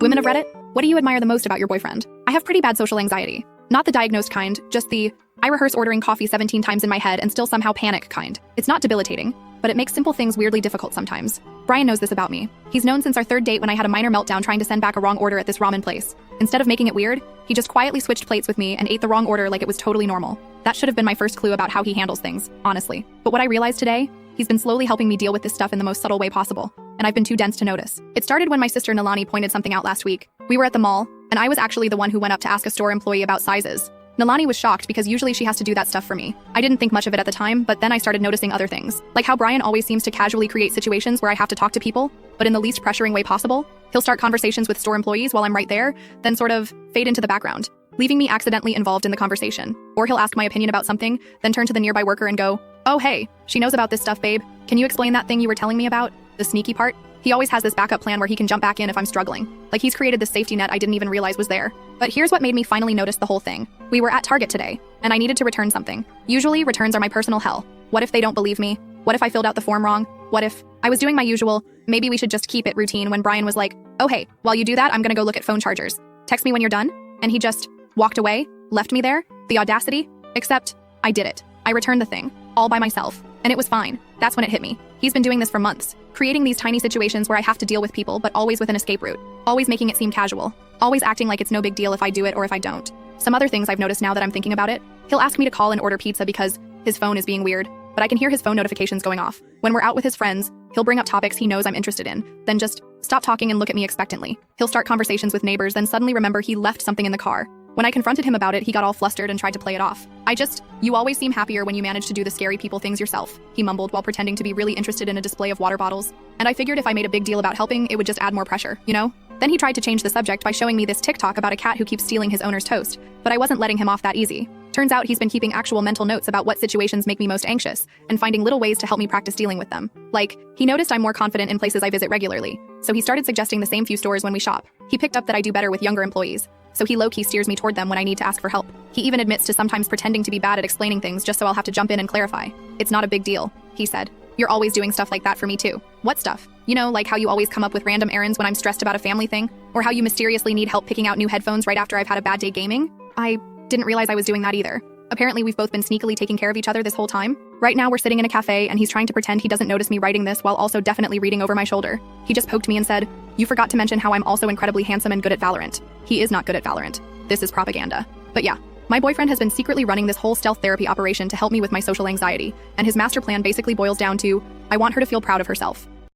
Women of Reddit, what do you admire the most about your boyfriend? I have pretty bad social anxiety. Not the diagnosed kind, just the I rehearse ordering coffee 17 times in my head and still somehow panic kind. It's not debilitating, but it makes simple things weirdly difficult sometimes. Brian knows this about me. He's known since our third date when I had a minor meltdown trying to send back a wrong order at this ramen place. Instead of making it weird, he just quietly switched plates with me and ate the wrong order like it was totally normal. That should have been my first clue about how he handles things, honestly. But what I realized today, he's been slowly helping me deal with this stuff in the most subtle way possible, and I've been too dense to notice. It started when my sister Nalani pointed something out last week. We were at the mall, and I was actually the one who went up to ask a store employee about sizes. Nalani was shocked because usually she has to do that stuff for me. I didn't think much of it at the time, but then I started noticing other things. Like how Brian always seems to casually create situations where I have to talk to people, but in the least pressuring way possible. He'll start conversations with store employees while I'm right there, then sort of fade into the background, leaving me accidentally involved in the conversation. Or he'll ask my opinion about something, then turn to the nearby worker and go, "Oh hey, she knows about this stuff, babe. Can you explain that thing you were telling me about?" The sneaky part? He always has this backup plan where he can jump back in if I'm struggling. Like he's created this safety net I didn't even realize was there. But here's what made me finally notice the whole thing. We were at Target today, and I needed to return something. Usually, returns are my personal hell. What if they don't believe me? What if I filled out the form wrong? What if I was doing my usual, maybe we should just keep it routine when Brian was like, "Oh hey, while you do that, I'm gonna go look at phone chargers. Text me when you're done." And he just walked away, left me there. The audacity. Except, I did it. I returned the thing, all by myself. And it was fine. That's when it hit me. He's been doing this for months, creating these tiny situations where I have to deal with people, but always with an escape route. Always making it seem casual. Always acting like it's no big deal if I do it or if I don't. Some other things I've noticed now that I'm thinking about it. He'll ask me to call and order pizza because his phone is being weird, but I can hear his phone notifications going off. When we're out with his friends, he'll bring up topics he knows I'm interested in, then just stop talking and look at me expectantly. He'll start conversations with neighbors, then suddenly remember he left something in the car. When I confronted him about it, he got all flustered and tried to play it off. You always seem happier when you manage to do the scary people things yourself," he mumbled while pretending to be really interested in a display of water bottles. And I figured if I made a big deal about helping, it would just add more pressure, you know? Then he tried to change the subject by showing me this TikTok about a cat who keeps stealing his owner's toast, but I wasn't letting him off that easy. Turns out he's been keeping actual mental notes about what situations make me most anxious, and finding little ways to help me practice dealing with them. Like, he noticed I'm more confident in places I visit regularly, so he started suggesting the same few stores when we shop. He picked up that I do better with younger employees, so he low-key steers me toward them when I need to ask for help. He even admits to sometimes pretending to be bad at explaining things just so I'll have to jump in and clarify. "It's not a big deal," he said. "You're always doing stuff like that for me too." "What stuff?" "You know, like how you always come up with random errands when I'm stressed about a family thing, or how you mysteriously need help picking out new headphones right after I've had a bad day gaming." I didn't realize I was doing that either. Apparently, we've both been sneakily taking care of each other this whole time. Right now, we're sitting in a cafe, and he's trying to pretend he doesn't notice me writing this while also definitely reading over my shoulder. He just poked me and said, "You forgot to mention how I'm also incredibly handsome and good at Valorant." He is not good at Valorant. This is propaganda. But yeah, my boyfriend has been secretly running this whole stealth therapy operation to help me with my social anxiety, and his master plan basically boils down to, I want her to feel proud of herself.